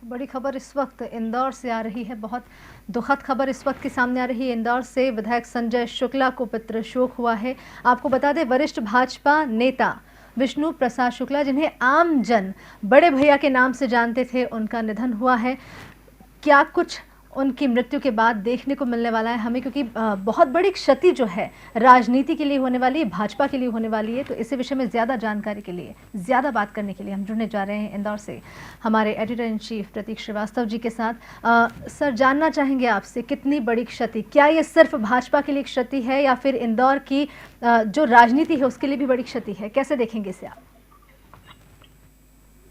बड़ी खबर इस वक्त इंदौर से आ रही है। बहुत दुखद खबर इस वक्त की सामने आ रही है। इंदौर से विधायक संजय शुक्ला को पितृशोक हुआ है। आपको बता दें, वरिष्ठ भाजपा नेता विष्णु प्रसाद शुक्ला, जिन्हें आम जन बड़े भैया के नाम से जानते थे, उनका निधन हुआ है। क्या कुछ उनकी मृत्यु के बाद देखने को मिलने वाला है हमें, क्योंकि बहुत बड़ी क्षति जो है राजनीति के लिए होने वाली है, भाजपा के लिए होने वाली है। तो इसी विषय में ज़्यादा जानकारी के लिए, ज़्यादा बात करने के लिए हम जुड़ने जा रहे हैं इंदौर से हमारे एडिटर इन चीफ प्रतीक श्रीवास्तव जी के साथ। सर, जानना चाहेंगे आपसे, कितनी बड़ी क्षति, क्या ये सिर्फ भाजपा के लिए क्षति है या फिर इंदौर की जो राजनीति है उसके लिए भी बड़ी क्षति है? कैसे देखेंगे इसे आप?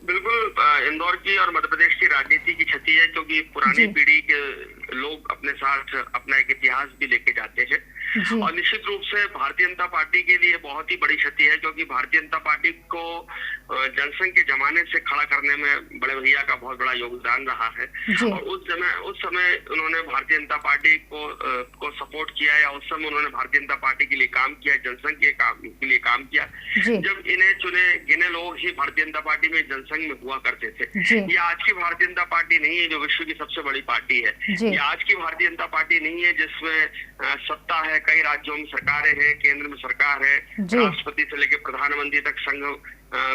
बिल्कुल, इंदौर की और मध्य प्रदेश की राजनीति की क्षति है, क्योंकि पुरानी पीढ़ी के लोग अपने साथ अपना एक इतिहास भी लेके जाते हैं। और निश्चित रूप से भारतीय जनता पार्टी के लिए बहुत ही बड़ी क्षति है, क्योंकि भारतीय जनता पार्टी को जनसंघ के जमाने से खड़ा करने में बड़े भैया का बहुत बड़ा योगदान रहा है। और उस समय उन्होंने भारतीय जनता पार्टी को सपोर्ट किया, या उस समय उन्होंने भारतीय जनता पार्टी के लिए काम किया, जनसंघ के लिए काम किया। जब इन्हें चुने गिने लोग ही भारतीय जनता पार्टी में जनसंघ में हुआ करते थे। ये आज की भारतीय जनता पार्टी नहीं है जो विश्व की सबसे बड़ी पार्टी है। ये आज की भारतीय जनता पार्टी नहीं है जिसमें सत्ता है, कई राज्यों में सरकारें हैं, केंद्र में सरकार है, राष्ट्रपति से लेकर प्रधानमंत्री तक संघ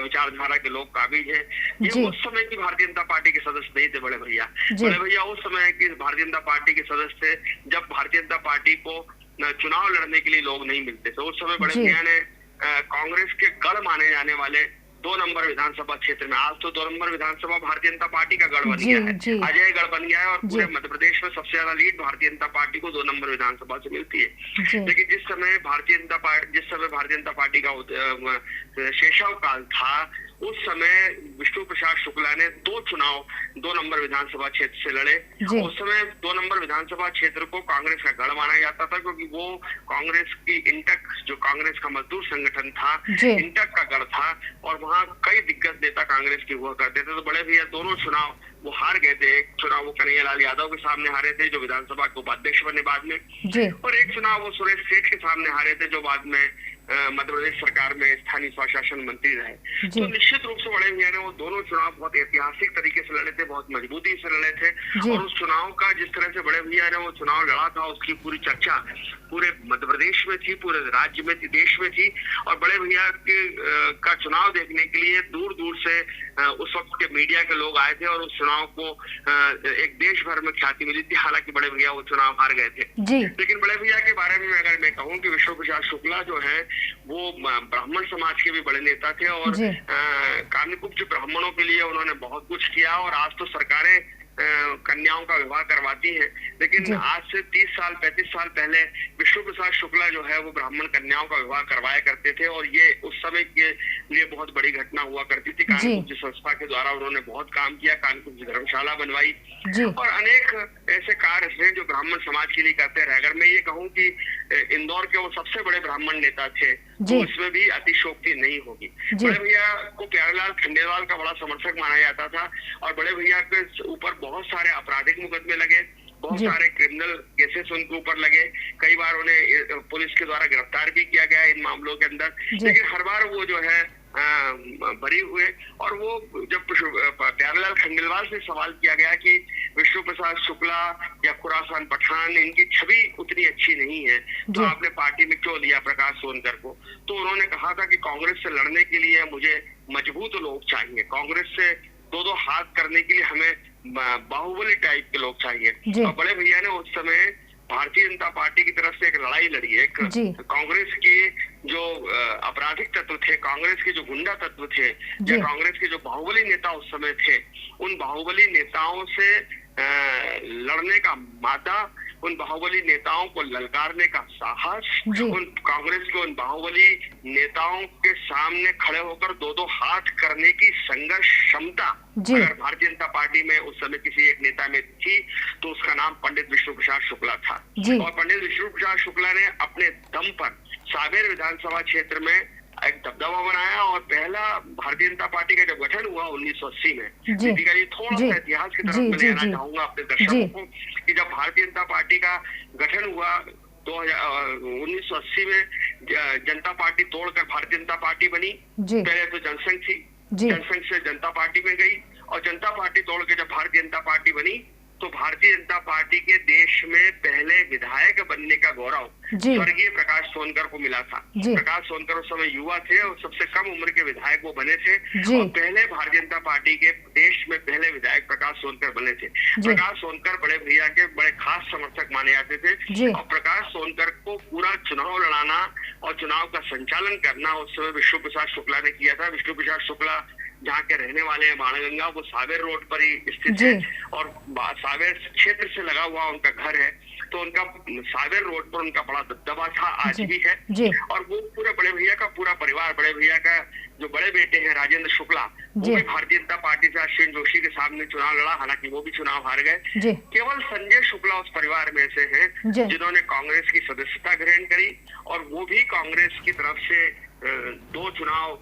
विचारधारा के लोग काबिज हैं। ये उस समय की भारतीय जनता पार्टी के सदस्य नहीं थे बड़े भैया। बड़े भैया उस समय की भारतीय जनता पार्टी के सदस्य थे जब भारतीय जनता पार्टी को चुनाव लड़ने के लिए लोग नहीं मिलते थे। उस समय बड़े भैया ने कांग्रेस के गढ़ माने जाने वाले 2 नंबर विधानसभा क्षेत्र में, आज तो 2 नंबर विधानसभा भारतीय जनता पार्टी का गढ़ बन गया है, अजय गढ़ बन गया है, और पूरे मध्य प्रदेश में सबसे ज्यादा लीड भारतीय जनता पार्टी को 2 नंबर विधानसभा से मिलती है। लेकिन जिस समय भारतीय जनता पार्टी का शेषाव काल था, उस समय विष्णु प्रसाद शुक्ला ने 2 चुनाव 2 नंबर विधानसभा क्षेत्र से लड़े। उस समय 2 नंबर विधानसभा क्षेत्र को कांग्रेस का गढ़ माना जाता था, क्योंकि वो कांग्रेस की इंटक, जो कांग्रेस का मजदूर संगठन था, इंटक का गढ़ था, और वहाँ कई दिग्गज नेता कांग्रेस के हुआ करते थे। तो बड़े भैया दोनों चुनाव वो हार गए थे। एक चुनाव वो कन्हैयालाल यादव के सामने हारे थे, जो विधानसभा के उपाध्यक्ष बने बाद में, और एक चुनाव वो सुरेश सेठ के सामने हारे थे, जो बाद में मध्य प्रदेश सरकार में स्थानीय स्वशासन मंत्री रहे। तो निश्चित रूप से बड़े भैया ने वो दोनों चुनाव बहुत ऐतिहासिक तरीके से लड़े थे, बहुत मजबूती से लड़े थे। और उस चुनाव का, जिस तरह से बड़े भैया ने वो चुनाव लड़ा था, उसकी पूरी चर्चा पूरे मध्य प्रदेश में थी, पूरे राज्य में थी, देश में थी। और बड़े भैया का चुनाव देखने के लिए दूर दूर से उस वक्त के मीडिया के लोग आए थे, और उस चुनाव को एक देश भर में ख्याति मिली थी। हालांकि बड़े भैया वो चुनाव हार गए थे। लेकिन बड़े भैया के बारे में अगर मैं कहूँ कि विष्णु प्रसाद शुक्ला जो है वो ब्राह्मण समाज के भी बड़े नेता थे, और काम्यकुब्ज ब्राह्मणों के लिए उन्होंने बहुत कुछ किया। और आज तो सरकारें कन्याओं का विवाह करवाती हैं, लेकिन आज से 30 साल 35 साल पहले विष्णु प्रसाद शुक्ला जो है वो ब्राह्मण कन्याओं का विवाह करवाया करते थे, और ये उस समय के लिए बहुत बड़ी घटना हुआ करती थी। कान्यकुब्ज संस्था के द्वारा उन्होंने बहुत काम किया, कान्यकुब्ज धर्मशाला बनवाई, और अनेक ऐसे कार्य हैं जो ब्राह्मण समाज के लिए करते रहे। अगर मैं ये कहूँ कि इंदौर के वो सबसे बड़े ब्राह्मण नेता थे, तो इसमें भी अतिशोक्ति नहीं होगी। बड़े भैया को प्यारेलाल खंडेलवाल का बड़ा समर्थक माना जाता था, और बड़े भैया के ऊपर बहुत सारे आपराधिक मुकदमे लगे, बहुत सारे क्रिमिनल केसेस उनके ऊपर लगे। कई बार उन्हें पुलिस के द्वारा गिरफ्तार भी किया गया इन मामलों के अंदर, लेकिन हर बार वो जो है बरी हुए। और वो जब प्यारेलाल खंडेलवाल से सवाल किया गया कि विष्णु प्रसाद शुक्ला या खुरासान पठान, इनकी छवि उतनी अच्छी नहीं है, तो आपने पार्टी में क्यों लिया प्रकाश सोनकर को, तो उन्होंने कहा था कि कांग्रेस से लड़ने के लिए मुझे मजबूत लोग चाहिए, कांग्रेस से 2-2 हाथ करने के लिए हमें बाहुबली टाइप के लोग चाहिए। और बड़े भैया ने उस समय भारतीय जनता पार्टी की तरफ से एक लड़ाई लड़ी है। कांग्रेस के जो आपराधिक तत्व थे, कांग्रेस के जो गुंडा तत्व थे, या कांग्रेस के जो बाहुबली नेता उस समय थे, उन बाहुबली नेताओं से लड़ने का मादा, उन बाहुबली नेताओं को ललकारने का साहस, उन कांग्रेस के उन बाहुबली नेताओं के सामने खड़े होकर 2-2 हाथ करने की संघर्ष क्षमता अगर भारतीय जनता पार्टी में उस समय किसी एक नेता में थी, तो उसका नाम पंडित विष्णु प्रसाद शुक्ला था। और पंडित विष्णु प्रसाद शुक्ला ने अपने दम पर सावेर विधानसभा क्षेत्र में एक दबदबा बनाया, और पहला भारतीय जनता पार्टी का जब गठन हुआ 1980 में, थोड़ा सा इतिहास की तरफ मैं लेना चाहूंगा अपने दर्शकों को, कि जब भारतीय जनता पार्टी का गठन हुआ 1980 में, जनता पार्टी तोड़कर भारतीय जनता पार्टी बनी। पहले तो जनसंघ थी, जनसंघ से जनता पार्टी में गई, और जनता पार्टी तोड़ के जब भारतीय जनता भारतीय जनता पार्टी के देश में पहले विधायक बनने का गौरव स्वर्गीय प्रकाश सोनकर को मिला था। प्रकाश सोनकर उस समय युवा थे और सबसे कम उम्र के विधायक वो बने थे और पहले भारतीय जनता पार्टी के देश में पहले विधायक प्रकाश सोनकर बने थे। प्रकाश सोनकर बड़े भैया के बड़े खास समर्थक माने जाते थे और प्रकाश सोनकर को पूरा चुनाव लड़ाना और चुनाव का संचालन करना उस समय विष्णु प्रसाद शुक्ला ने किया था। विष्णु प्रसाद शुक्ला जहाँ के रहने वाले हैं बाणगंगा, वो सावेर रोड पर ही स्थित है और सावेर क्षेत्र से लगा हुआ उनका घर है, तो उनका सावेर रोड पर उनका बड़ा दबदबा था, आज भी है। और वो पूरे बड़े भैया का पूरा परिवार, बड़े भैया का जो बड़े बेटे हैं राजेंद्र शुक्ला, वो भी भारतीय जनता पार्टी से अश्विन जोशी के सामने चुनाव लड़ा, हालांकि वो भी चुनाव हार गए। केवल संजय शुक्ला उस परिवार में से हैं जिन्होंने कांग्रेस की सदस्यता ग्रहण करी और वो भी कांग्रेस की तरफ से 2 चुनाव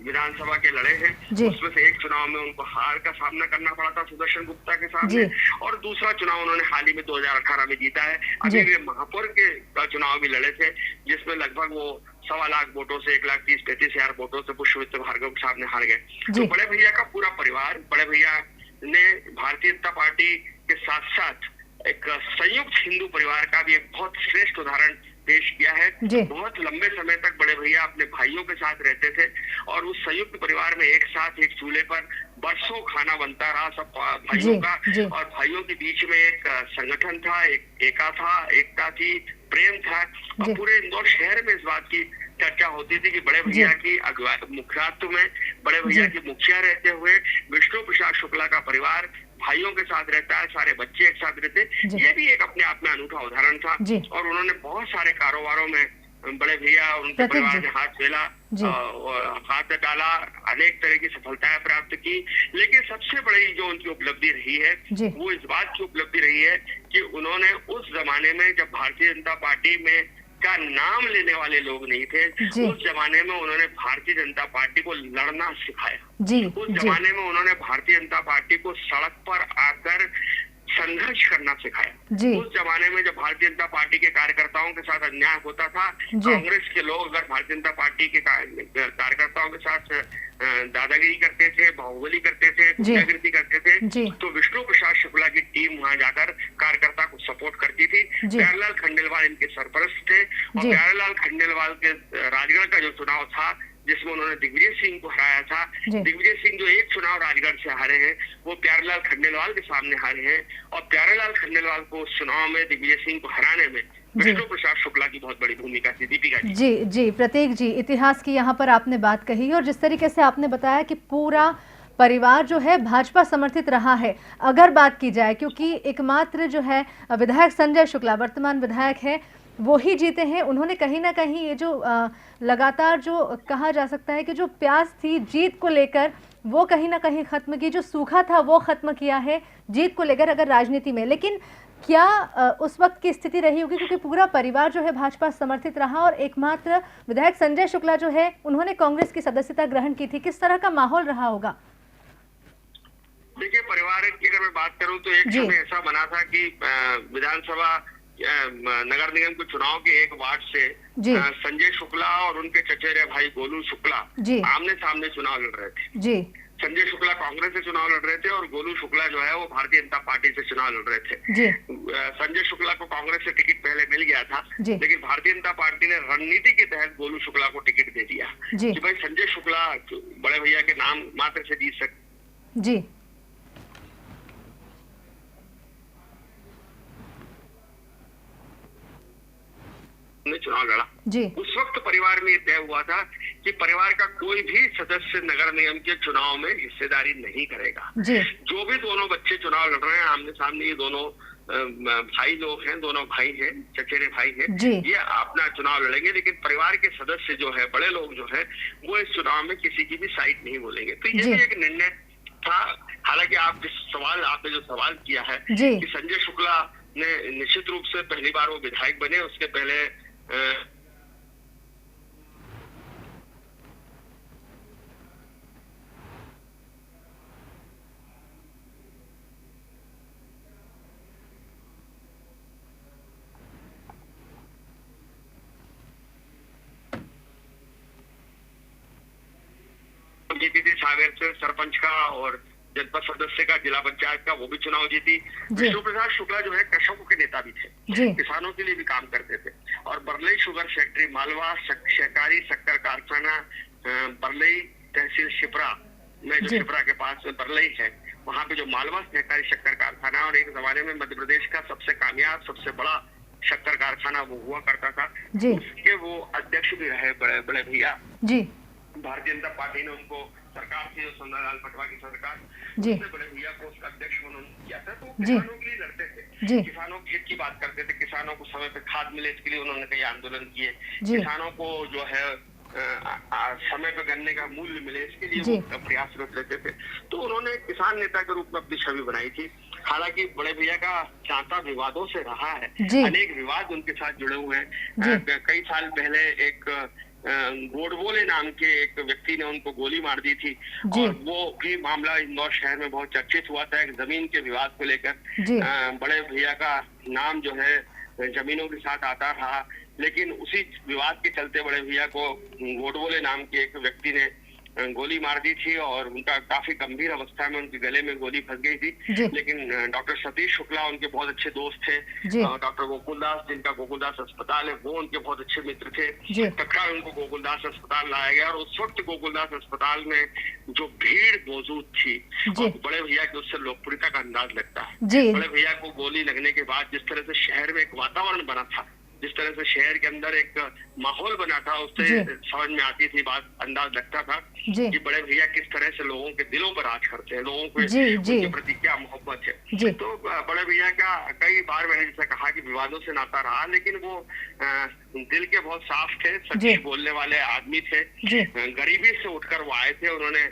विधानसभा के लड़े हैं। उसमें से एक चुनाव में उनको हार का सामना करना पड़ा था सुदर्शन गुप्ता के सामने और दूसरा चुनाव उन्होंने हाल ही में 2018 में जीता है। अभी वे महापौर के चुनाव भी लड़े थे जिसमें लगभग वो 1.25 लाख वोटों से 1,30,35,000 वोटों से पुष्पमित्र भार्गव के सामने हार गए। तो बड़े भैया का पूरा परिवार, बड़े भैया ने भारतीय जनता पार्टी के साथ साथ एक संयुक्त हिंदू परिवार का भी एक बहुत श्रेष्ठ उदाहरण पेश किया है। बहुत लंबे समय तक बड़े भैया अपने भाइयों के साथ रहते थे और उस संयुक्त परिवार में एक साथ एक चूल्हे पर बरसों खाना बनता रहा सब भाइयों का और भाइयों के बीच में एक संगठन था, एकता थी, प्रेम था और पूरे इंदौर शहर में इस बात की चर्चा होती थी कि बड़े भैया की मुखियात्व में, बड़े भैया की मुखिया रहते हुए विष्णु प्रसाद शुक्ला का परिवार भाइयों के साथ रहता है, सारे बच्चे एक साथ रहते। ये भी एक अपने आप में अनूठा उदाहरण था और उन्होंने बहुत सारे कारोबारों में बड़े भैया और उनके परिवार ने हाथ डाला, अनेक तरह की सफलताएं प्राप्त की। लेकिन सबसे बड़ी जो उनकी उपलब्धि रही है वो इस बात की उपलब्धि रही है कि उन्होंने उस जमाने में जब भारतीय जनता पार्टी में का नाम लेने वाले लोग नहीं थे, उस जमाने में उन्होंने भारतीय जनता पार्टी को लड़ना सिखाया। उस जमाने में उन्होंने भारतीय जनता पार्टी को सड़क पर आकर संघर्ष करना सिखाया। उस जमाने में जब भारतीय जनता पार्टी के कार्यकर्ताओं के साथ अन्याय होता था, कांग्रेस के लोग अगर भारतीय जनता पार्टी के कार्यकर्ताओं के साथ दादागिरी करते थे, बाहुबली करते थे, गुंडागिरी करते थे, तो विष्णु प्रसाद शुक्ला की टीम वहां जाकर कार्यकर्ता को सपोर्ट करती थी। प्यारेलाल खंडेलवाल इनके सरपरस्त थे और प्यारेलाल खंडेलवाल के राजगढ़ का जो चुनाव था जिसमें उन्होंने दिग्विजय सिंह को हराया था, दिग्विजय सिंह जो एक चुनाव राजगढ़ से हारे हैं वो प्यारेलाल खंडेलवाल के सामने हारे हैं और प्यारेलाल खंडेलवाल को उस चुनाव में दिग्विजय सिंह को हराने में विष्णु प्रसाद शुक्ला की बहुत बड़ी भूमिका थी। दीपिका जी प्रतीक जी, इतिहास की यहाँ पर आपने बात कही और जिस तरीके से आपने बताया कि पूरा परिवार जो है भाजपा समर्थित रहा है। अगर बात की जाए, क्योंकि एकमात्र जो है विधायक संजय शुक्ला वर्तमान विधायक है, वो ही जीते हैं। उन्होंने कहीं ना कहीं ये जो लगातार जो कहा जा सकता है कि जो प्यास थी जीत को लेकर वो कहीं ना कहीं खत्म की, जो सूखा था वो खत्म किया है जीत को लेकर अगर राजनीति में। लेकिन क्या उस वक्त की स्थिति रही होगी, क्योंकि पूरा परिवार जो है भाजपा समर्थित रहा और एकमात्र विधायक संजय शुक्ला जो है उन्होंने कांग्रेस की सदस्यता ग्रहण की थी, किस तरह का माहौल रहा होगा? देखिए, परिवार की अगर मैं बात करूं तो एक समय ऐसा बना था कि विधानसभा नगर निगम के चुनाव के एक वार्ड से संजय शुक्ला और उनके चचेरे भाई गोलू शुक्ला आमने सामने चुनाव लड़ रहे थे। संजय शुक्ला कांग्रेस से चुनाव लड़ रहे थे और गोलू शुक्ला जो है वो भारतीय जनता पार्टी से चुनाव लड़ रहे थे। संजय शुक्ला को कांग्रेस से टिकट पहले मिल गया था, लेकिन भारतीय जनता पार्टी ने रणनीति के तहत गोलू शुक्ला को टिकट दे दिया कि भाई संजय शुक्ला बड़े भैया के नाम मात्र से जीत सकते। चुनाव लड़ा। उस वक्त परिवार में तय हुआ था कि परिवार का कोई भी सदस्य नगर निगम के चुनाव में हिस्सेदारी नहीं करेगा। जो भी दोनों बच्चे चुनाव लड़ रहे हैं आमने सामने, ये दोनों भाई लोग हैं, दोनों भाई हैं, चचेरे भाई हैं, ये अपना चुनाव लड़ेंगे, लेकिन परिवार के सदस्य जो है, बड़े लोग जो है, वो इस चुनाव में किसी की भी साइड नहीं बोलेंगे। तो ये भी एक निर्णय था। हालांकि आपने जो सवाल किया है कि संजय शुक्ला ने निश्चित रूप से पहली बार वो विधायक बने, उसके पहले जीती थी सावेर से सरपंच का और जनपद सदस्य का, जिला पंचायत का, वो भी चुनाव जीती। विष्णु प्रसाद शुक्ला जो है कृषकों के नेता भी थे, किसानों के लिए भी काम करते थे। और बरलई शुगर फैक्ट्री, मालवा सहकारी शक्कर कारखाना, बरलई तहसील शिप्रा में, जो शिप्रा के पास में बरलई है, वहाँ पे जो मालवा सहकारी शक्कर कारखाना, और एक जमाने में मध्य प्रदेश का सबसे कामयाब, सबसे बड़ा शक्कर कारखाना वो हुआ करता था, उसके वो अध्यक्ष भी रहे बड़े भैया जी। भारतीय जनता पार्टी ने उनको सरकार थी, सुंदरलाल पटवा की सरकार, उसने बड़े भैया को उसका अध्यक्ष उन्होंने किया था। तो किसानों के लिए लड़ते थे, किसानों के हित की बात करते थे, किसानों को समय पे खाद मिले इसके लिए उन्होंने कई आंदोलन किए, किसानों को जो है समय पे गन्ने का मूल्य मिले इसके लिए वो प्रयासरत रहते थे। तो उन्होंने किसान नेता के रूप में अपनी छवि बनाई थी। हालांकि बड़े भैया का चांता विवादों से रहा है, अनेक विवाद उनके साथ जुड़े हुए हैं। कई साल पहले एक गोडबोले नाम के एक व्यक्ति ने उनको गोली मार दी थी, और वो भी मामला इंदौर शहर में बहुत चर्चित हुआ था, एक जमीन के विवाद को लेकर। बड़े भैया का नाम जो है जमीनों के साथ आता रहा, लेकिन उसी विवाद के चलते बड़े भैया को गोडबोले नाम के एक व्यक्ति ने गोली मार दी थी, और उनका काफी गंभीर अवस्था में उनके गले में गोली फंस गई थी। लेकिन डॉक्टर सतीश शुक्ला उनके बहुत अच्छे दोस्त थे, डॉक्टर गोकुलदास, जिनका गोकुलदास अस्पताल है, वो उनके बहुत अच्छे मित्र थे। तत्काल उनको गोकुलदास अस्पताल लाया गया, और उस वक्त गोकुलदास अस्पताल में जो भीड़ मौजूद थी, और बड़े भैया की उससे लोकप्रियता का अंदाज लगता है। बड़े भैया को गोली लगने के बाद जिस तरह से शहर में एक वातावरण बना था, जिस तरह से शहर के अंदर एक माहौल बना था, उससे समझ में आती थी बात, अंदाज लगता था कि बड़े भैया किस तरह से लोगों के दिलों पर राज करते हैं, लोगों को उनके प्रति क्या मोहब्बत है। तो बड़े भैया का कई बार मैंने जैसे कहा कि विवादों से नाता रहा, लेकिन वो दिल के बहुत साफ थे, सच बोलने वाले आदमी थे। गरीबी से उठकर वो आए थे, उन्होंने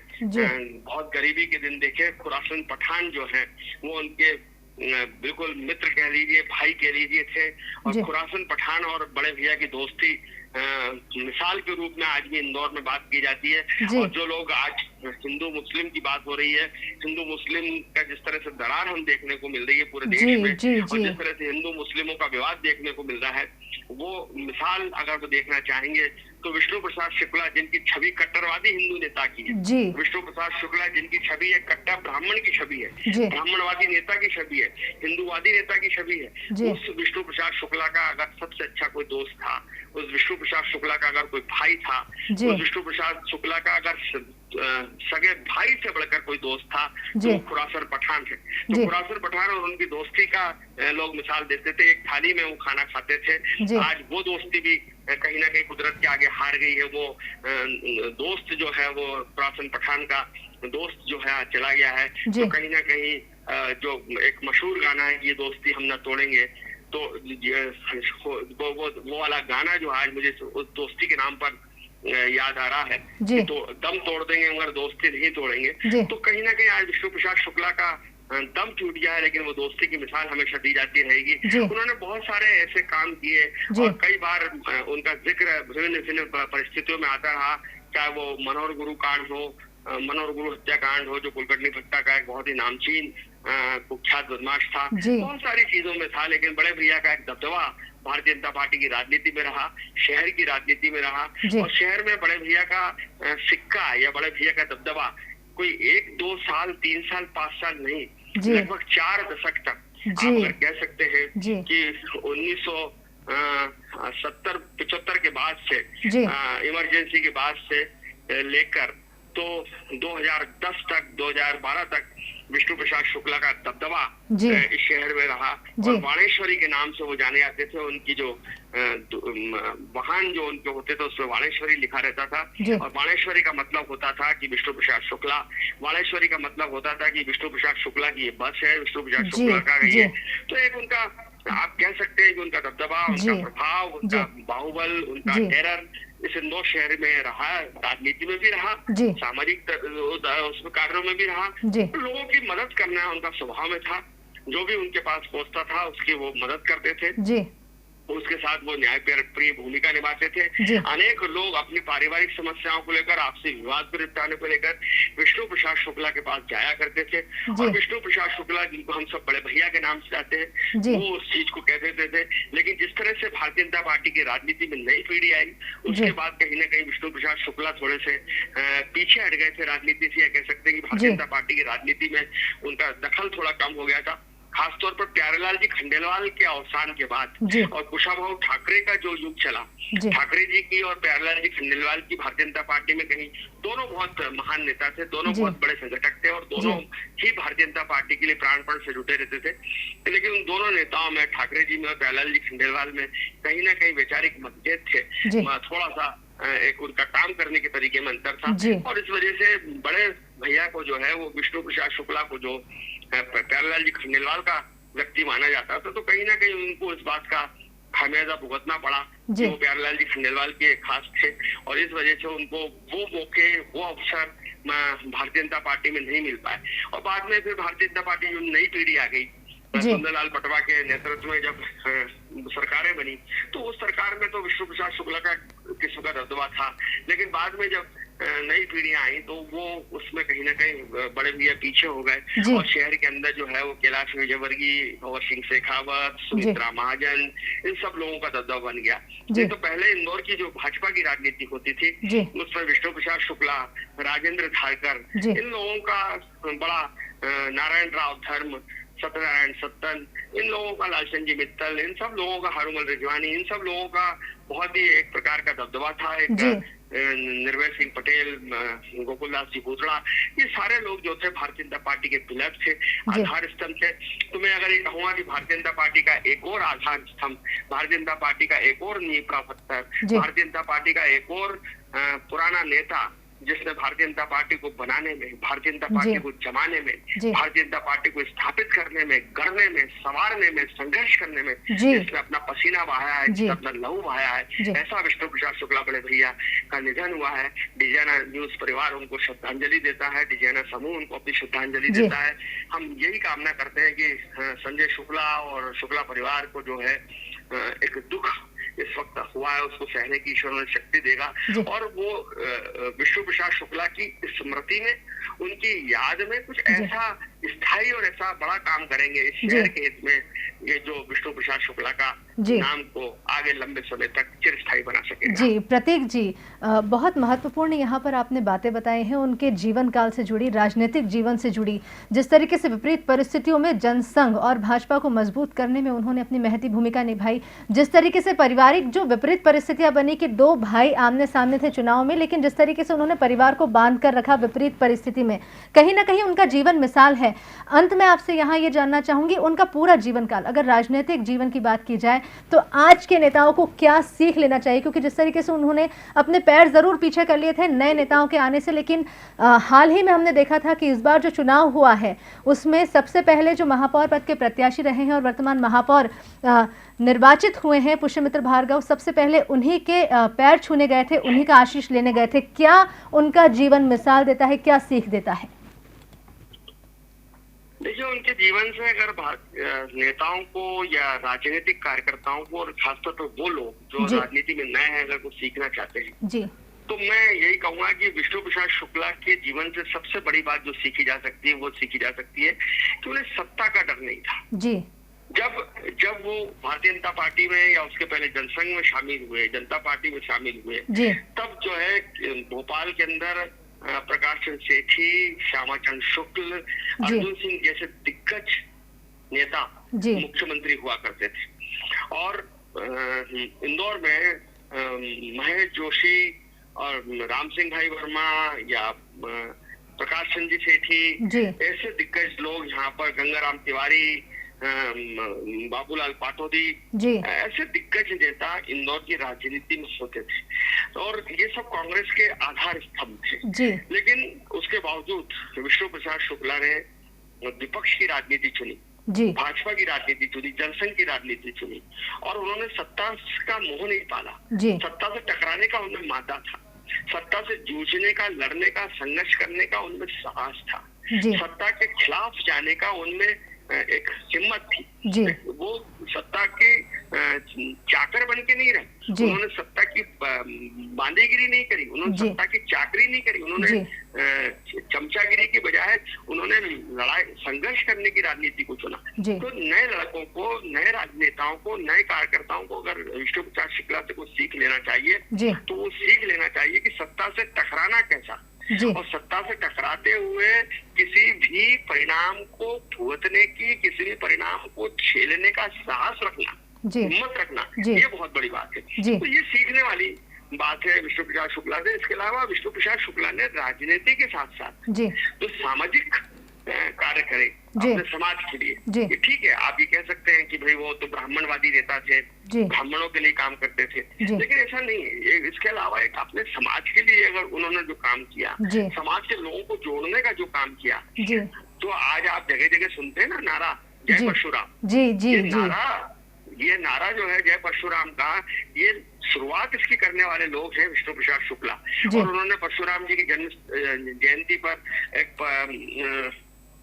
बहुत गरीबी के दिन देखे। खुरासन पठान जो है वो उनके बिल्कुल मित्र कह लीजिए, भाई कह लीजिए थे। और खुरासन पठान और बड़े भैया की दोस्ती मिसाल के रूप में आज भी इंदौर में बात की जाती है। और जो लोग आज हिंदू मुस्लिम की बात हो रही है, हिंदू मुस्लिम का जिस तरह से दरार हम देखने को मिल रही है पूरे देश में, और जिस तरह से हिंदू मुस्लिमों का विवाद देखने को मिल रहा है, वो मिसाल अगर वो देखना चाहेंगे तो विष्णु प्रसाद शुक्ला, जिनकी छवि कट्टरवादी हिंदू नेता की है, विष्णु प्रसाद शुक्ला जिनकी छवि है कट्टर ब्राह्मण की छवि है, ब्राह्मणवादी नेता की छवि है, हिंदूवादी नेता की छवि है, उस विष्णु प्रसाद शुक्ला का अगर सबसे अच्छा कोई दोस्त था, उस विष्णु प्रसाद शुक्ला का अगर कोई भाई था, उस विष्णु प्रसाद शुक्ला का अगर सगे भाई से बढ़कर कोई दोस्त था, तो खुरासन पठान है। तो खुरासन पठान और उनकी दोस्ती का लोग मिसाल देते थे, एक थाली में वो खाना खाते थे। आज वो दोस्ती भी कहीं ना कहीं कुदरत के आगे हार गई है। वो दोस्त जो है वो खुरासन पठान का दोस्त जो है चला गया है। तो कहीं ना कहीं जो एक मशहूर गाना है, ये दोस्ती हम न तोड़ेंगे, तो वो वाला गाना जो आज मुझे उस दोस्ती के नाम पर याद आ रहा है कि तो दम तोड़ देंगे मगर दोस्ती नहीं तोड़ेंगे। तो कहीं ना कहीं आज विष्णु प्रसाद शुक्ला का दम टूट गया है, लेकिन वो दोस्ती की मिसाल हमेशा दी जाती रहेगी। उन्होंने बहुत सारे ऐसे काम किए, और कई बार उनका जिक्र विभिन्न परिस्थितियों में आता रहा, चाहे वो मनोहर गुरु कांड हो, मनोहर गुरु हत्याकांड हो, जो कुलकर्णी भट्टा का एक बहुत ही नामचीन कुख्यात बदमाश था, बहुत सारी चीजों में था। लेकिन बड़े भैया का एक दबदबा भारतीय जनता पार्टी की राजनीति में रहा, शहर की राजनीति में रहा, और शहर में बड़े भैया का सिक्का या बड़े भैया का दबदबा कोई 1, 2 साल, 3 साल, 5 साल नहीं, लगभग 4 दशक तक आप अगर कह सकते हैं कि 1970-75 के बाद से, इमरजेंसी के बाद से लेकर तो 2010 तक, 2012 तक विष्णु प्रसाद शुक्ला का दबदबा इस शहर में रहा। और वाणेश्वरी के नाम से वो जाने जाते थे। उनकी जो वाहन जो उनके होते थे उसमें वाणेश्वरी लिखा रहता था, और वाणेश्वरी का मतलब होता था कि विष्णु प्रसाद शुक्ला, वाणेश्वरी का मतलब होता था कि विष्णु प्रसाद शुक्ला की ये बस है, विष्णु प्रसाद शुक्ला का ये। तो एक उनका आप कह सकते हैं कि उनका दबदबा, उनका प्रभाव, उनका बाहुबल, उनका टेरर इस इंदौर शहर में रहा, राजनीति में भी रहा, सामाजिक उसमें कार्यों में भी रहा। लोगों की मदद करना उनका स्वभाव में था, जो भी उनके पास पहुंचता था उसकी वो मदद करते थे। उसके साथ वो न्यायप्रिय भूमिका निभाते थे। अनेक लोग अपनी पारिवारिक समस्याओं को लेकर, आपसी विवाद को निपटाने को लेकर विष्णु प्रसाद शुक्ला के पास जाया करते थे। और विष्णु प्रसाद शुक्ला, जिनको हम सब बड़े भैया के नाम से जाते हैं, वो उस चीज को कह देते थे। लेकिन जिस तरह से भारतीय जनता पार्टी की राजनीति में नई पीढ़ी आई, उसके बाद कहीं ना कहीं विष्णु प्रसाद शुक्ला थोड़े से पीछे हट गए थे राजनीति से। या कह सकते हैं कि भारतीय जनता पार्टी की राजनीति में उनका दखल थोड़ा कम हो गया था। खासतौर पर प्यारेलाल जी खंडेलवाल के अवसान के बाद और कुशाभाऊ ठाकरे का जो युग चला, ठाकरे जी की और प्यारेलाल जी खंडेलवाल की भारतीय जनता पार्टी में कहीं दोनों बहुत महान नेता थे, दोनों बहुत बड़े संगठक थे और दोनों ही भारतीय जनता पार्टी के लिए प्राणपण से जुटे रहते थे। लेकिन उन दोनों नेताओं में, ठाकरे जी में और प्यारेलाल जी खंडेलवाल में कहीं ना कहीं वैचारिक मतभेद थे। थोड़ा सा एक उनका काम करने के तरीके में अंतर था और इस वजह से बड़े भैया को जो है वो विष्णु प्रसाद शुक्ला को जो प्यारेलाल जी खंडेलवाल का व्यक्ति माना जाता था, तो कहीं ना कहीं उनको इस बात का खामियाजा भुगतना पड़ा। वो प्यारेलाल जी खंडेलवाल के खास थे और इस वजह से उनको वो मौके, वो अवसर भारतीय जनता पार्टी में नहीं मिल पाए। और बाद में फिर भारतीय जनता पार्टी जो नई पीढ़ी आ गई, सुंदरलाल पटवा के नेतृत्व में जब सरकारें बनी, तो उस सरकार में तो विष्णु प्रसाद शुक्ला का किस्म का दबदबा था। लेकिन बाद में जब नई पीढ़ियां आई तो वो उसमें कहीं ना कहीं बड़े भैया पीछे हो गए और शहर के अंदर जो है वो कैलाश विजयवर्गीय, भंवर सिंह शेखावत, सुमित्रा महाजन, इन सब लोगों का दबदबा बन गया। तो पहले इंदौर की जो भाजपा की राजनीति होती थी उसमें विष्णु प्रसाद शुक्ला, राजेंद्र धारकर, इन लोगों का बड़ा, नारायण राव धर्म, सत्यनारायण सत्तन, इन लोगों का, लालचंद जी मित्तल, इन सब लोगों का, हारूमल रिजवानी, इन सब लोगों का बहुत ही एक प्रकार का दबदबा था। एक निर्भय सिंह पटेल, गोकुलदास जी भूतड़ा, ये सारे लोग जो थे भारतीय जनता पार्टी के पिलर थे, आधार स्तंभ थे। तो मैं अगर ये कहूंगा कि भारतीय जनता पार्टी का एक और आधार स्तंभ, भारतीय जनता पार्टी का एक और नींव का पत्थर, भारतीय जनता पार्टी का एक और पुराना नेता जिसने भारतीय जनता पार्टी को बनाने में, भारतीय जनता पार्टी को जमाने में, भारतीय जनता पार्टी को स्थापित करने में, गढ़ने में, संवारने में, संघर्ष करने में जिसने अपना पसीना बहाया है, जिसने अपना लहू बहाया है, ऐसा विष्णु प्रसाद शुक्ला बड़े भैया का निधन हुआ है। डिजाइना न्यूज परिवार उनको श्रद्धांजलि देता है, डिजाइना समूह उनको अपनी श्रद्धांजलि देता है। हम यही कामना करते हैं कि संजय शुक्ला और शुक्ला परिवार को जो है एक दुख इस वक्त हुआ है उसको सहने की ईश्वर उन्हें शक्ति देगा और वो विष्णु प्रसाद शुक्ला की स्मृति में, उनकी याद में कुछ ऐसा स्थायी और ऐसा बड़ा काम करेंगे इस शहर के हित में, ये जो विष्णु प्रसाद शुक्ला का नाम को आगे लंबे समय तक चिरस्थायी बना सकेगा। जी प्रतीक जी, बहुत महत्वपूर्ण यहाँ पर आपने बातें बताई हैं, उनके जीवन काल से जुड़ी, राजनीतिक जीवन से जुड़ी, जिस तरीके से विपरीत परिस्थितियों में जनसंघ और भाजपा को मजबूत करने में उन्होंने अपनी महती भूमिका निभाई, जिस तरीके से पारिवारिक जो विपरीत परिस्थितियां बनी कि दो भाई आमने सामने थे चुनाव में, लेकिन जिस तरीके से उन्होंने परिवार को बांध कर रखा विपरीत परिस्थिति में, कहीं ना कहीं उनका जीवन मिसाल है। अंत में आपसे यहाँ ये जानना चाहूंगी, उनका पूरा जीवन काल, अगर राजनीतिक जीवन की बात की जाए तो आज के नेताओं को क्या सीख लेना चाहिए, क्योंकि जिस तरीके से उन्होंने अपने पैर जरूर पीछे कर लिए थे नए नेताओं के आने से, लेकिन हाल ही में हमने देखा था कि इस बार जो चुनाव हुआ है उसमें सबसे पहले जो महापौर पद के प्रत्याशी रहे हैं और वर्तमान महापौर निर्वाचित हुए हैं पुष्यमित्र भार्गव, सबसे पहले उन्हीं के पैर छूने गए थे, उन्हीं का आशीष लेने गए थे। क्या उनका जीवन मिसाल देता है, क्या सीख देता है? देखिए, उनके जीवन से अगर नेताओं को या राजनीतिक कार्यकर्ताओं को, और खासतौर पर वो लोग जो राजनीति में नए हैं, अगर कुछ सीखना चाहते हैं जी, तो मैं यही कहूंगा कि विष्णु प्रसाद शुक्ला के जीवन से सबसे बड़ी बात जो सीखी जा सकती है वो सीखी जा सकती है कि उन्हें सत्ता का डर नहीं था जी। जब वो भारतीय जनता पार्टी में या उसके पहले जनसंघ में शामिल हुए, जनता पार्टी में शामिल हुए, तब जो है भोपाल के अंदर प्रकाश चंद्र सेठी, श्यामाचंद्र शुक्ल, अर्जुन सिंह जैसे दिग्गज नेता मुख्यमंत्री हुआ करते थे और इंदौर में महेश जोशी और राम सिंह भाई वर्मा या प्रकाश चंद्र सेठी ऐसे दिग्गज लोग यहाँ पर, गंगाराम तिवारी, बाबूलाल पाटोदी, ऐसे दिग्गज नेता इंदौर की राजनीति में होते थे और ये सब कांग्रेस के आधार स्तंभ थे। लेकिन उसके बावजूद विष्णु प्रसाद शुक्ला ने विपक्ष की राजनीति चुनी, भाजपा की राजनीति चुनी, जनसंघ की राजनीति चुनी और उन्होंने सत्ता का मोह नहीं पाला। सत्ता से टकराने का उनमें मादा था, सत्ता से जूझने का, लड़ने का, संघर्ष करने का उनमें साहस था, सत्ता के खिलाफ जाने का उनमें एक हिम्मत थी। जी। वो सत्ता के चाकर बन के नहीं रहे, उन्होंने सत्ता की बांधीगिरी नहीं करी, उन्होंने सत्ता की चाकरी नहीं करी, उन्होंने चमचागिरी की बजाय उन्होंने लड़ाई संघर्ष करने की राजनीति को चुना। तो नए लड़कों को, नए राजनेताओं को, नए कार्यकर्ताओं को अगर विष्णु प्रसाद शुक्ला से कुछ सीख लेना चाहिए तो वो सीख लेना चाहिए कि सत्ता से टकराना कैसा, और सत्ता से टकराते हुए किसी भी परिणाम को भुगतने की, किसी भी परिणाम को झेलने का साहस रखना, हिम्मत रखना, ये बहुत बड़ी बात है। तो ये सीखने वाली बात है विष्णु प्रसाद शुक्ला से। इसके अलावा विष्णु प्रसाद शुक्ला ने राजनीति के साथ साथ जो सामाजिक कार्य करे अपने समाज के लिए, ठीक है आप ये कह सकते हैं कि भाई वो तो ब्राह्मणवादी नेता थे, ब्राह्मणों के लिए काम करते थे, लेकिन ऐसा नहीं है। इसके अलावा एक अपने समाज के लिए अगर उन्होंने जो काम किया, समाज के लोगों को जोड़ने का जो काम किया, तो आज आप जगह जगह सुनते हैं ना नारा जय परशुराम। ये नारा जो है जय परशुराम का, ये शुरुआत इसकी करने वाले लोग हैं विष्णु प्रसाद शुक्ला। और उन्होंने परशुराम जी की जन्म जयंती पर एक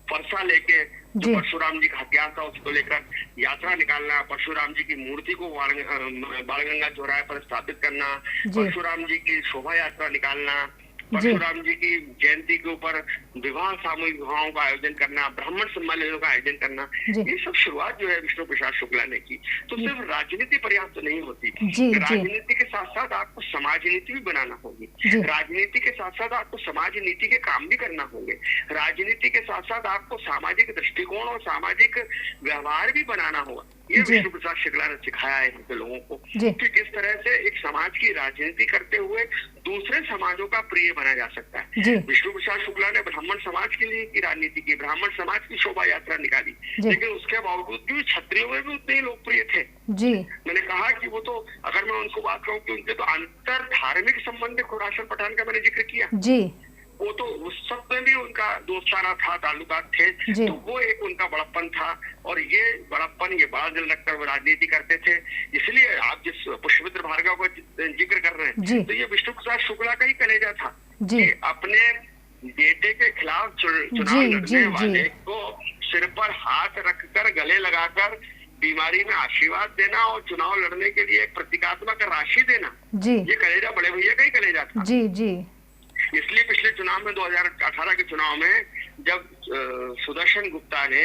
फरसा लेके जो परशुराम जी का हथियार था उसको लेकर यात्रा निकालना, परशुराम जी की मूर्ति को बाणगंगा चौराहे पर स्थापित करना, परशुराम जी की शोभा यात्रा निकालना, परशुराम जी की जयंती के ऊपर विवाह, सामूहिक विवाहों का आयोजन करना, ब्राह्मण सम्मेलनों का आयोजन करना, ये सब शुरुआत जो है विष्णु प्रसाद शुक्ला ने की। तो सिर्फ राजनीति पर्याप्त नहीं होती, राजनीति के साथ साथ आपको समाज नीति भी बनाना होगी, राजनीति के साथ साथ आपको समाज नीति के काम भी करना होंगे, राजनीति के साथ साथ आपको सामाजिक दृष्टिकोण और सामाजिक व्यवहार भी बनाना होगा। ये विष्णु प्रसाद शुक्ला ने सिखाया है हमसे लोगों को कि किस तरह से एक समाज की राजनीति करते हुए दूसरे समाजों का प्रिय बना जा सकता है। विष्णु प्रसाद शुक्ला ने ब्राह्मण समाज के लिए की राजनीति की, ब्राह्मण समाज की शोभा यात्रा निकाली, लेकिन उसके बावजूद भी क्षत्रियों में भी उतने ही लोकप्रिय थे। मैंने कहा कि वो तो, अगर मैं उनको बात कहूँ कि उनके तो अंतर धार्मिक संबंध है, खुरासन पठान का मैंने जिक्र किया, वो तो उस सब में भी उनका दोस्ताना था, ताल्लुकात थे, तो वो एक उनका बड़प्पन था। और ये बड़प्पन, ये बड़ा दिल रखकर वो राजनीति करते थे। इसलिए आप जिस पुष्पमित्र भार्गव का जिक्र कर रहे हैं, तो ये विष्णु प्रसाद शुक्ला का ही कलेजा था कि अपने बेटे के खिलाफ चुनाव लड़ने वाले को सिर पर हाथ रखकर, गले लगाकर बीमारी में आशीर्वाद देना और चुनाव लड़ने के लिए एक प्रतीकात्मक राशि देना, ये कलेजा बड़े भैया का ही कलेजा था। इसलिए पिछले चुनाव में 2018 के चुनाव में जब सुदर्शन गुप्ता ने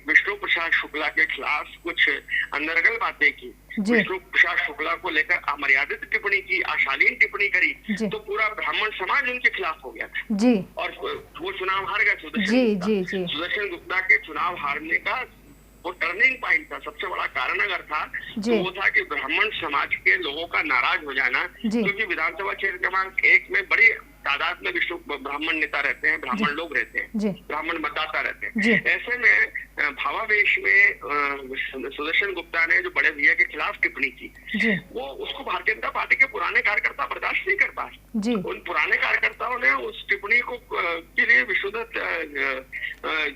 विष्णु प्रसाद शुक्ला के खिलाफ कुछ अंतर्गत बातें की, विष्णु प्रसाद शुक्ला को लेकर अमर्यादित टिप्पणी की, अशालीन टिप्पणी करी, तो पूरा ब्राह्मण समाज उनके खिलाफ हो गया था और वो चुनाव हार गया। सुदर्शन गुप्ता के चुनाव हारने का वो टर्निंग पॉइंट था, सबसे बड़ा कारण अगर था तो वो था कि ब्राह्मण समाज के लोगों का नाराज हो जाना, क्योंकि विधानसभा क्षेत्र क्रमांक 1 में बड़ी तादाद में विष्णु ब्राह्मण नेता रहते हैं, ब्राह्मण लोग रहते हैं, ब्राह्मण मतदाता रहते हैं। ऐसे में भावावेश में सुदर्शन गुप्ता ने जो बड़े भैया के खिलाफ टिप्पणी की, वो उसको भारतीय जनता पार्टी के पुराने कार्यकर्ता बर्दाश्त नहीं कर पाए। उन पुराने कार्यकर्ताओं ने उस टिप्पणी को के लिए विष्णुदत्त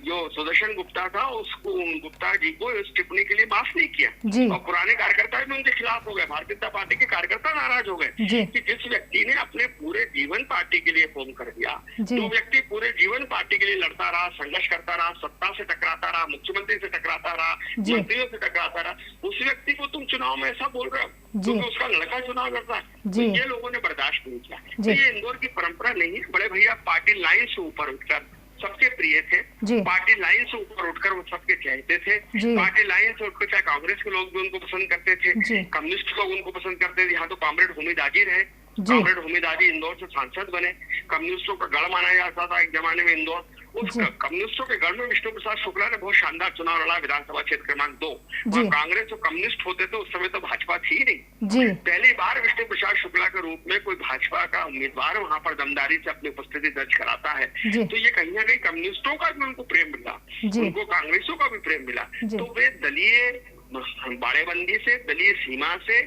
जो सुदर्शन गुप्ता था उसको, गुप्ता जी को इस टिप्पणी के लिए माफ नहीं किया, और पुराने कार्यकर्ता भी उनके खिलाफ हो गए। भारतीय जनता पार्टी के कार्यकर्ता नाराज हो गए कि जिस व्यक्ति ने अपने पूरे जीवन पार्टी के लिए फोन कर दिया, जो व्यक्ति पूरे जीवन पार्टी के लिए लड़ता रहा, संघर्ष करता रहा, सत्ता से टकराता रहा, मुख्यमंत्री से टकराता रहा, मंत्रियों से टकराता रहा, उस व्यक्ति को तुम चुनाव में ऐसा बोल रहे हो क्योंकि उसका लड़का चुनाव लड़ता है, तो ये लोगों ने बर्दाश्त नहीं किया। तो ये इंदौर की परंपरा नहीं है। बड़े भैया पार्टी लाइन से ऊपर उठकर सबके प्रिय थे, पार्टी लाइन से ऊपर उठकर वो सबके चाहते थे, पार्टी लाइन से उठकर चाहे कांग्रेस के लोग भी उनको पसंद करते थे, कम्युनिस्ट लोग उनको पसंद करते थे। यहाँ तो कॉमरेड हुमीद आजी रहे, कॉमरेड हुमीद आजी इंदौर से सांसद बने, कम्युनिस्टों का गढ़ माना जाता था एक जमाने में इंदौर। उस कम्युनिस्टों के गढ़ में विष्णु प्रसाद शुक्ला ने बहुत शानदार चुनाव लड़ा, विधानसभा क्षेत्र क्रमांक 2। वहाँ कांग्रेस और कम्युनिस्ट होते थे, उस समय तो भाजपा थी नहीं। पहली बार विष्णु प्रसाद शुक्ला के रूप में कोई भाजपा का उम्मीदवार वहाँ पर दमदारी से अपनी उपस्थिति दर्ज कराता है, तो ये कहीं ना कहीं कम्युनिस्टों का भी उनको प्रेम मिला, उनको कांग्रेसों का भी प्रेम मिला। तो वे दलीय बाड़ेबंदी से, दलीय सीमा से,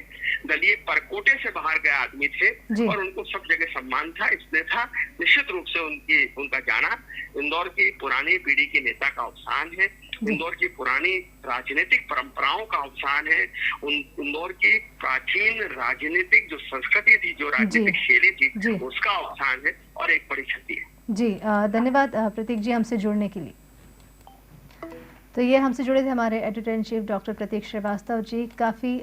दलीय परकोटे से बाहर गए आदमी थे और उनको सब जगह सम्मान था, इसलिए था। निश्चित रूप से उनका जाना इंदौर की पुरानी पीढ़ी के नेता का अवसान है, इंदौर की पुरानी राजनीतिक परंपराओं का अवसान है, इंदौर की प्राचीन राजनीतिक जो संस्कृति थी, जो राजनीतिक शैली थी, उसका अवसान है और एक बड़ी क्षति है। जी धन्यवाद प्रतीक जी हमसे जुड़ने के लिए। तो ये हमसे जुड़े थे हमारे एडिटर इन चीफ डॉक्टर प्रतीक श्रीवास्तव जी। काफ़ी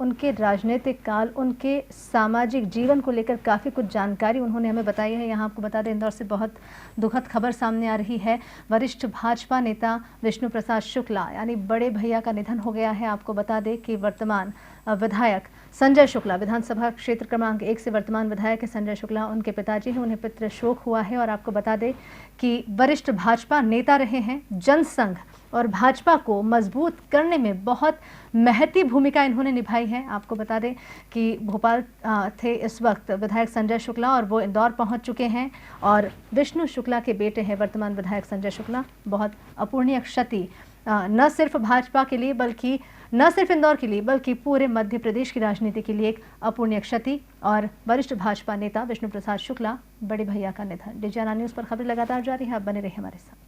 उनके राजनीतिक काल, उनके सामाजिक जीवन को लेकर काफ़ी कुछ जानकारी उन्होंने हमें बताई है। यहाँ आपको बता दें, इंदौर से बहुत दुखद खबर सामने आ रही है। वरिष्ठ भाजपा नेता विष्णु प्रसाद शुक्ला यानी बड़े भैया का निधन हो गया है। आपको बता दें कि वर्तमान विधायक संजय शुक्ला, विधानसभा क्षेत्र क्रमांक 1 से वर्तमान विधायक है संजय शुक्ला, उनके पिताजी हैं, उन्हें पितृ शोक हुआ है। और आपको बता दें कि वरिष्ठ भाजपा नेता रहे हैं, जनसंघ और भाजपा को मजबूत करने में बहुत महती भूमिका इन्होंने निभाई है। आपको बता दें कि भोपाल थे इस वक्त विधायक संजय शुक्ला और वो इंदौर पहुंच चुके हैं और विष्णु शुक्ला के बेटे हैं वर्तमान विधायक संजय शुक्ला। बहुत अपूरणीय क्षति न सिर्फ भाजपा के लिए, बल्कि न सिर्फ इंदौर के लिए, बल्कि पूरे मध्य प्रदेश की राजनीति के लिए एक अपूरणीय क्षति। और वरिष्ठ भाजपा नेता विष्णु प्रसाद शुक्ला, बड़े भैया का निधन। डीजीएनआर न्यूज़ पर खबरें लगातार जारी है, आप बने रहिए हमारे साथ।